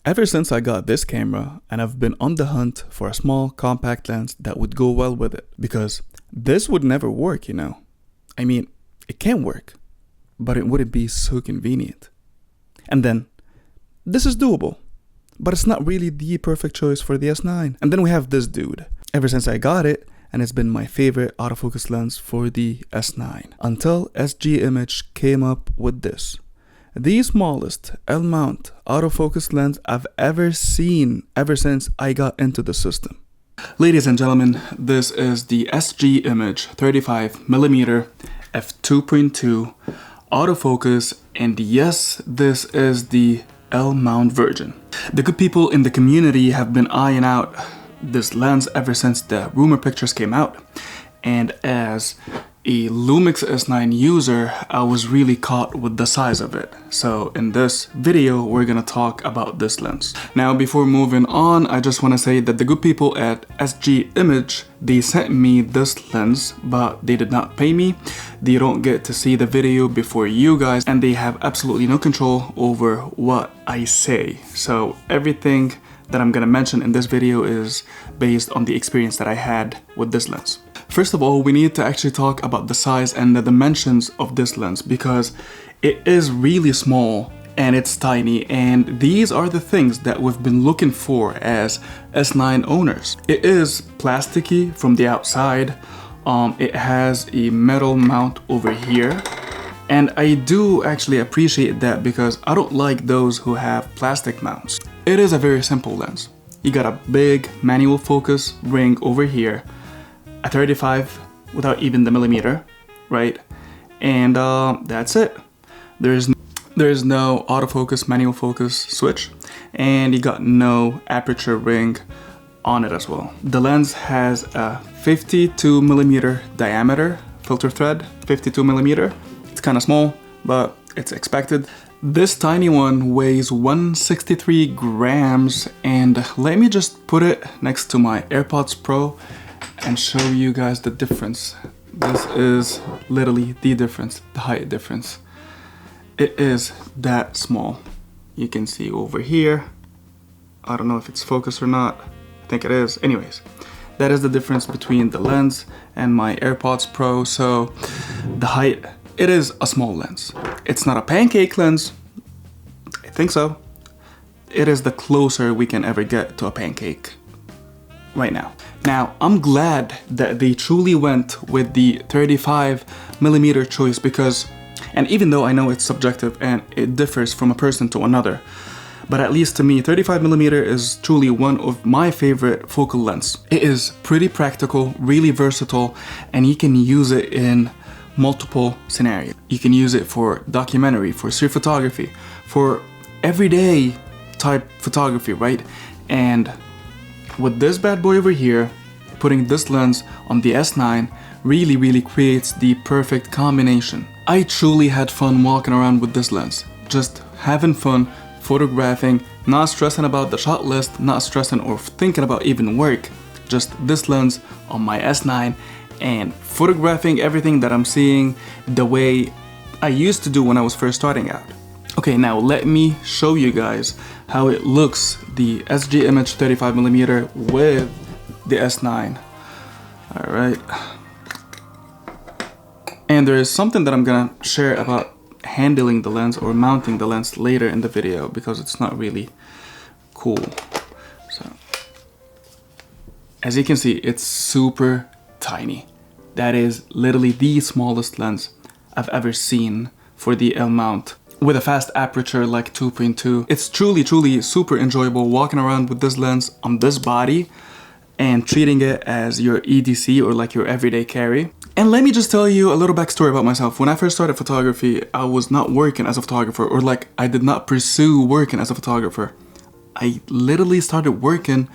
Ever since I got this camera, and I've been on the hunt for a small compact lens that would go well with it, because this would never work, you know. I mean, it can work, but it wouldn't be so convenient. And then, this is doable, but it's not really the perfect choice for the S9. And then we have this dude. Ever since I got it, and it's been my favorite autofocus lens for the S9, until SG Image came up with this. The smallest L-mount autofocus lens I've ever seen ever since I got into the system. Ladies and gentlemen, this is the SG Image 35mm F2.2 autofocus, and yes, this is the L-mount version. The good people in the community have been eyeing out this lens ever since the rumor pictures came out, and as a Lumix S9 user, I was really caught with the size of it. So in this video, we're gonna talk about this lens. Now, before moving on, I just wanna say that the good people at SG Image, they sent me this lens, but they did not pay me. They don't get to see the video before you guys, and they have absolutely no control over what I say. So everything that I'm gonna mention in this video is based on the experience that I had with this lens. First of all, we need to actually talk about the size and the dimensions of this lens, because it is really small and it's tiny, and these are the things that we've been looking for as S9 owners. It is plasticky from the outside. It has a metal mount over here, and I do actually appreciate that because I don't like those who have plastic mounts. It is a very simple lens. You got a big manual focus ring over here, a 35 without even the millimeter, right? And that's it. There's no autofocus, manual focus switch, and you got no aperture ring on it as well. The lens has a 52mm diameter filter thread, 52mm. It's kind of small, but it's expected. This tiny one weighs 163 grams, and let me just put it next to my AirPods Pro and show you guys the difference. This is literally the difference, the height difference. It is that small. You can see over here. I don't know if it's focused or not. I think it is. Anyways, that is the difference between the lens and my AirPods Pro. So the height, it is a small lens. It's not a pancake lens. I think so. It is the closer we can ever get to a pancake right now. Now, I'm glad that they truly went with the 35mm choice, because, and even though I know it's subjective and it differs from a person to another, but at least to me, 35mm is truly one of my favorite focal lens. It is pretty practical, really versatile, and you can use it in multiple scenarios. You can use it for documentary, for street photography, for everyday type photography, right? And with this bad boy over here, putting this lens on the S9 really creates the perfect combination. I truly had fun walking around with this lens, just having fun photographing, not stressing about the shot list, not stressing or thinking about even work, just this lens on my S9 and photographing everything that I'm seeing the way I used to do when I was first starting out. Okay, now let me show you guys how it looks, the SG Image 35mm with the S9. All right. And there is something that I'm gonna share about handling the lens or mounting the lens later in the video, because it's not really cool. So, as you can see, it's super tiny. That is literally the smallest lens I've ever seen for the L mount, with a fast aperture like 2.2. It's truly super enjoyable walking around with this lens on this body and treating it as your EDC or like your everyday carry. And let me just tell you a little backstory about myself. When I first started photography, I was not working as a photographer, or like I did not pursue working as a photographer. I literally started working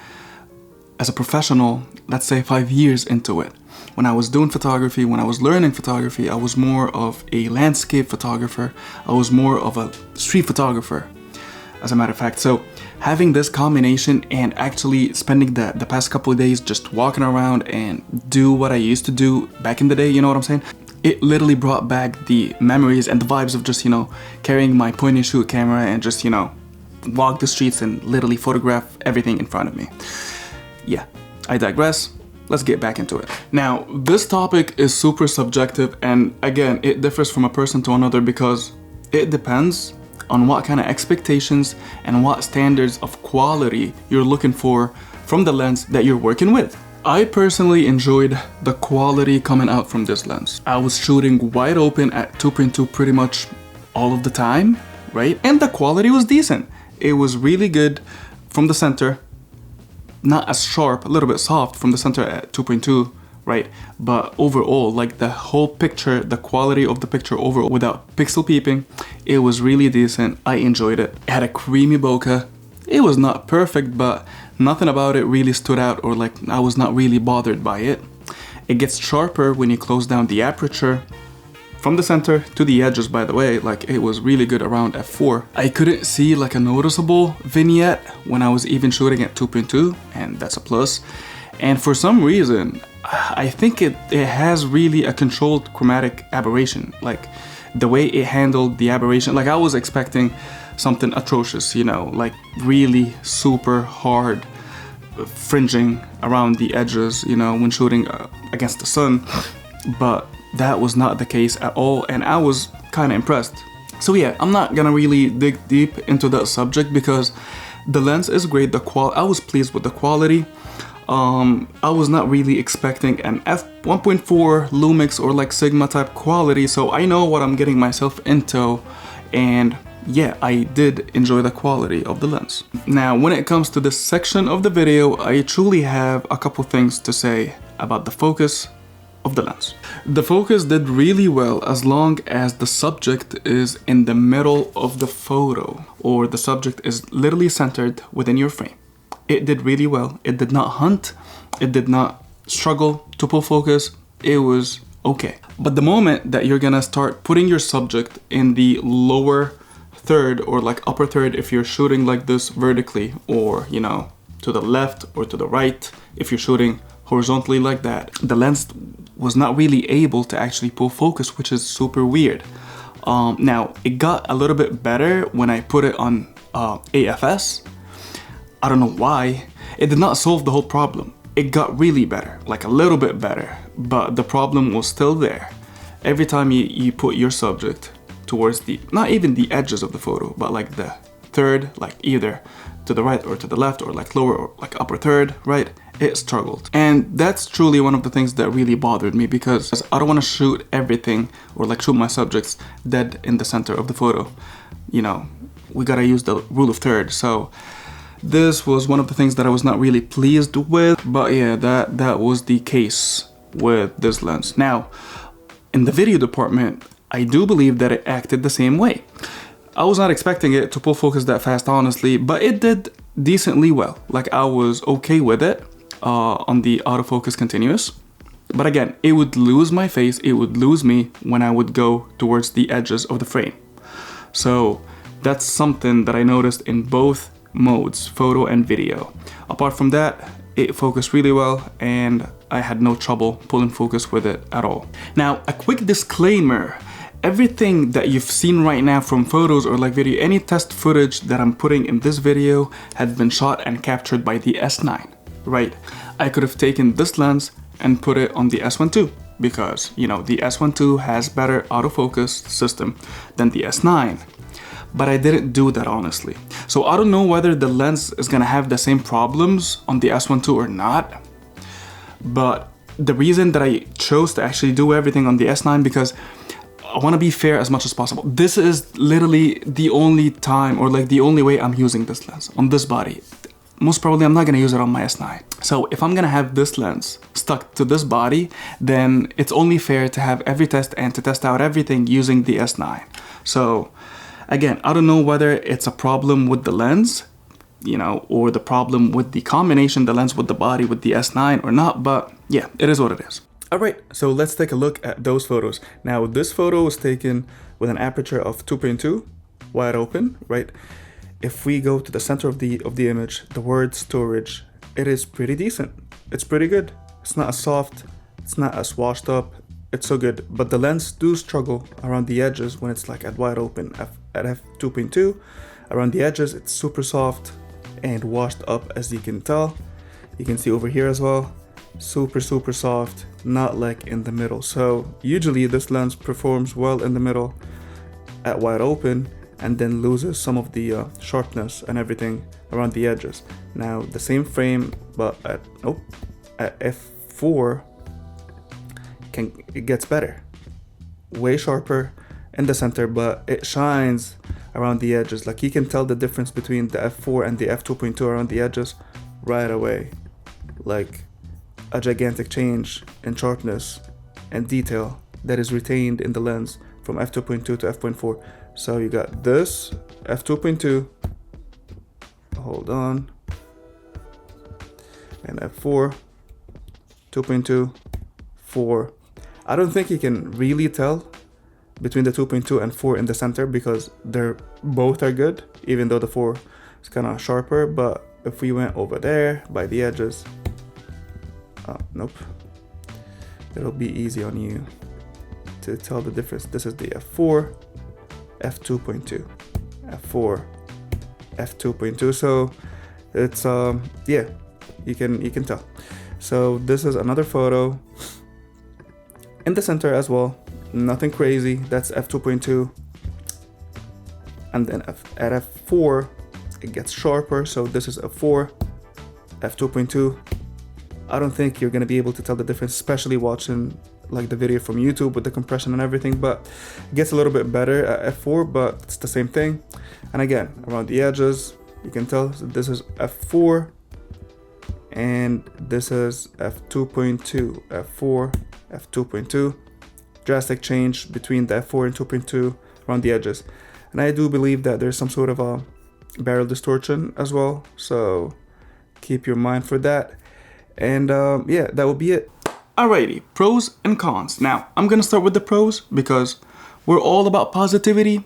as a professional, let's say 5 years into it. When I was doing photography, when I was learning photography, I was more of a landscape photographer. I was more of a street photographer, as a matter of fact. So having this combination and actually spending the past couple of days just walking around and do what I used to do back in the day, you know what I'm saying? It literally brought back the memories and the vibes of just, you know, carrying my point and shoot camera and just, you know, walk the streets and literally photograph everything in front of me. Yeah, I digress. Let's get back into it. Now, this topic is super subjective, and again, it differs from a person to another because it depends on what kind of expectations and what standards of quality you're looking for from the lens that you're working with. I personally enjoyed the quality coming out from this lens. I was shooting wide open at 2.2 pretty much all of the time, right? And the quality was decent. It was really good from the center. Not as sharp, a little bit soft from the center at 2.2, right? But overall, like the whole picture, the quality of the picture overall without pixel peeping, it was really decent. I enjoyed it. It had a creamy bokeh. It was not perfect, but nothing about it really stood out, or like I was not really bothered by it. It gets sharper when you close down the aperture. From the center to the edges, by the way, like it was really good around f4. I couldn't see like a noticeable vignette when I was even shooting at 2.2, and that's a plus. And for some reason, I think it has really a controlled chromatic aberration. Like the way it handled the aberration, like I was expecting something atrocious, you know, like really super hard fringing around the edges, you know, when shooting against the sun. But that was not the case at all, and I was kind of impressed. So yeah, I'm not gonna really dig deep into that subject because the lens is great. I was pleased with the quality. I was not really expecting an f1.4 Lumix or like Sigma type quality, so I know what I'm getting myself into, and yeah, I did enjoy the quality of the lens. Now, when it comes to this section of the video, I truly have a couple things to say about the focus of the lens. The focus did really well as long as the subject is in the middle of the photo, or the subject is literally centered within your frame. It did really well. It did not hunt. It did not struggle to pull focus. It was okay. But the moment that you're gonna start putting your subject in the lower third, or like upper third if you're shooting like this vertically, or you know, to the left or to the right if you're shooting horizontally like that, the lens was not really able to actually pull focus, which is super weird. Now, it got a little bit better when I put it on AFS. I don't know why. It did not solve the whole problem. It got really better, like a little bit better, but the problem was still there. Every time you put your subject towards the, not even the edges of the photo, but like the third, like either to the right or to the left, or like lower or like upper third, right? It struggled. And that's truly one of the things that really bothered me, because I don't want to shoot everything or like shoot my subjects dead in the center of the photo. You know, we gotta use the rule of third. So this was one of the things that I was not really pleased with, but yeah, that was the case with this lens. Now, in the video department, I do believe that it acted the same way. I was not expecting it to pull focus that fast, honestly, but it did decently well. Like I was okay with it on the autofocus continuous. But again, it would lose my face, it would lose me when I would go towards the edges of the frame. So that's something that I noticed in both modes, photo and video. Apart from that, it focused really well and I had no trouble pulling focus with it at all. Now, a quick disclaimer. Everything that you've seen right now from photos or like video, any test footage that I'm putting in this video had been shot and captured by the S9, right? I could have taken this lens and put it on the S1 II because, you know, the S1 II has better autofocus system than the S9. But I didn't do that, honestly. So I don't know whether the lens is gonna have the same problems on the S1 II or not. But the reason that I chose to actually do everything on the S9 because I want to be fair as much as possible. This is literally the only time or like the only way I'm using this lens on this body. Most probably I'm not going to use it on my S9. So if I'm going to have this lens stuck to this body, then it's only fair to have every test and to test out everything using the S9. So again, I don't know whether it's a problem with the lens, you know, or the problem with the combination, the lens with the body with the S9 or not, but yeah, it is what it is. Alright, so let's take a look at those photos. Now, this photo was taken with an aperture of 2.2, wide open, right? If we go to the center of the image, the word storage, it is pretty decent. It's pretty good. It's not as soft, it's not as washed up, it's so good. But the lens do struggle around the edges when it's like at wide open at f2.2. Around the edges, it's super soft and washed up, as you can tell. You can see over here as well, super soft, not like in the middle. So usually this lens performs well in the middle at wide open, and then loses some of the sharpness and everything around the edges. Now the same frame, but at f4, it gets better, way sharper in the center, but it shines around the edges. Like you can tell the difference between the f4 and the f2.2 around the edges right away, like a gigantic change in sharpness and detail that is retained in the lens from f2.2 to f.4. So you got this f2.2, hold on, and f4, 2.2, 4. I don't think you can really tell between the 2.2 and 4 in the center because they're both are good, even though the 4 is kind of sharper. But if we went over there by the edges, nope, it'll be easy on you to tell the difference. This is the f4, f2.2, f4, f2.2. So it's yeah, you can tell. So this is another photo in the center as well, nothing crazy. That's f2.2, and then at f4 it gets sharper. So this is f4, f2.2. I don't think you're gonna be able to tell the difference, especially watching like the video from YouTube with the compression and everything, but it gets a little bit better at f4, but it's the same thing. And again, around the edges, you can tell. So this is f4, and this is f2.2, f4, f2.2. Drastic change between the f4 and 2.2 around the edges. And I do believe that there's some sort of a barrel distortion as well, so keep your mind for that. And yeah, that will be it. Alrighty, pros and cons. Now, I'm gonna start with the pros because we're all about positivity.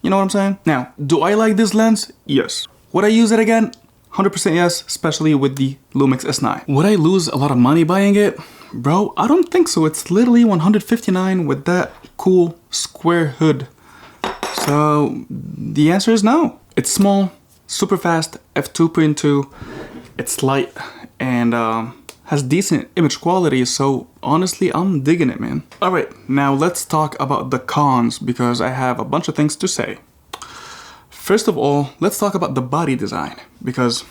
You know what I'm saying? Now, do I like this lens? Yes. Would I use it again? 100% yes, especially with the Lumix S9. Would I lose a lot of money buying it? Bro, I don't think so. It's literally $159 with that cool square hood. So the answer is no. It's small, super fast, f2.2. It's light and has decent image quality, so honestly, I'm digging it, man. All right, now let's talk about the cons because I have a bunch of things to say. First of all, let's talk about the body design because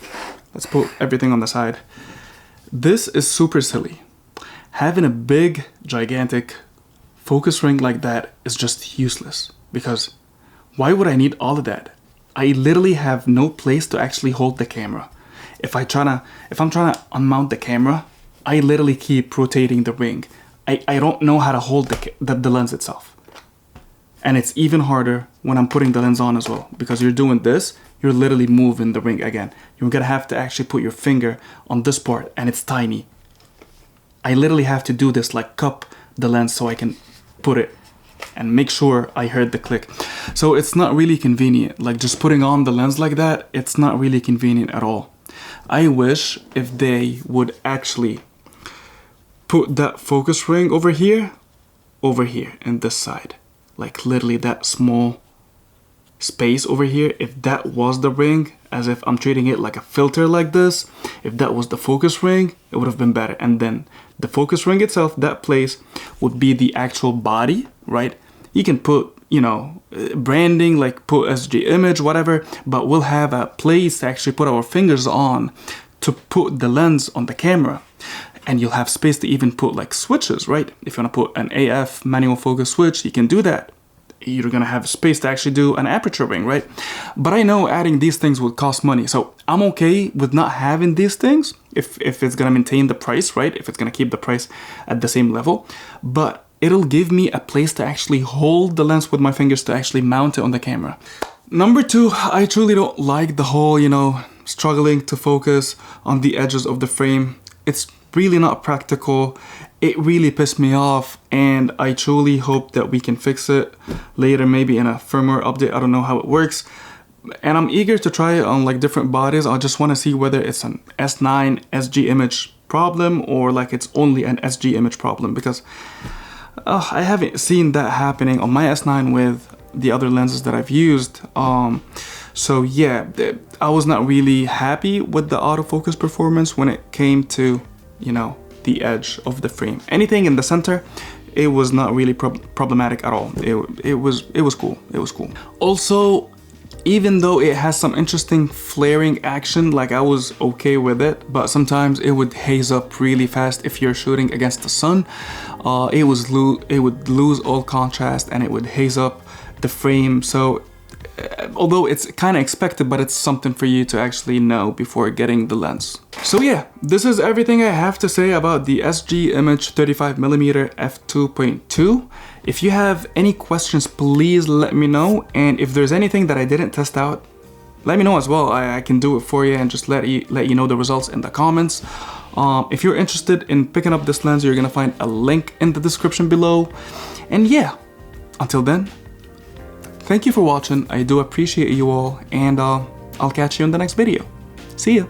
let's put everything on the side. This is super silly. Having a big, gigantic focus ring like that is just useless because why would I need all of that? I literally have no place to actually hold the camera. If I'm trying to unmount the camera, I literally keep rotating the ring. I don't know how to hold the lens itself. And it's even harder when I'm putting the lens on as well, because you're doing this, you're literally moving the ring again. You're gonna have to actually put your finger on this part and it's tiny. I literally have to do this, like cup the lens so I can put it and make sure I heard the click. So it's not really convenient. Like just putting on the lens like that, it's not really convenient at all. I wish if they would actually put that focus ring over here, and this side. Like literally that small space over here, if that was the ring, as if I'm treating it like a filter like this, if that was the focus ring, it would have been better. And then the focus ring itself, that place would be the actual body, right? You can put, you know, branding, like put SG image, whatever, but we'll have a place to actually put our fingers on to put the lens on the camera. And you'll have space to even put like switches, right? If you want to put an AF manual focus switch, you can do that. You're gonna have space to actually do an aperture ring, right? But I know adding these things would cost money, so I'm okay with not having these things if it's gonna maintain the price, right? If it's gonna keep the price at the same level, but it'll give me a place to actually hold the lens with my fingers to actually mount it on the camera. Number two, I truly don't like the whole, you know, struggling to focus on the edges of the frame. It's really not practical. It really pissed me off, and I truly hope that we can fix it later, maybe in a firmware update. I don't know how it works, and I'm eager to try it on like different bodies. I just want to see whether it's an S9 SG image problem or like it's only an SG image problem, because I haven't seen that happening on my S9 with the other lenses that I've used. So yeah, I was not really happy with the autofocus performance when it came to, you know, the edge of the frame. Anything in the center, it was not really problematic at all. It was cool. It was cool. Also, even though it has some interesting flaring action, like I was okay with it, but sometimes it would haze up really fast if you're shooting against the sun. It would lose all contrast and it would haze up the frame. So although it's kind of expected, but it's something for you to actually know before getting the lens. So yeah, this is everything I have to say about the SG Image 35mm F2.2. If you have any questions, please let me know. And if there's anything that I didn't test out, let me know as well. I can do it for you and just let you know the results in the comments. If you're interested in picking up this lens, you're gonna find a link in the description below. And yeah, until then, thank you for watching. I do appreciate you all, and I'll catch you in the next video. See ya!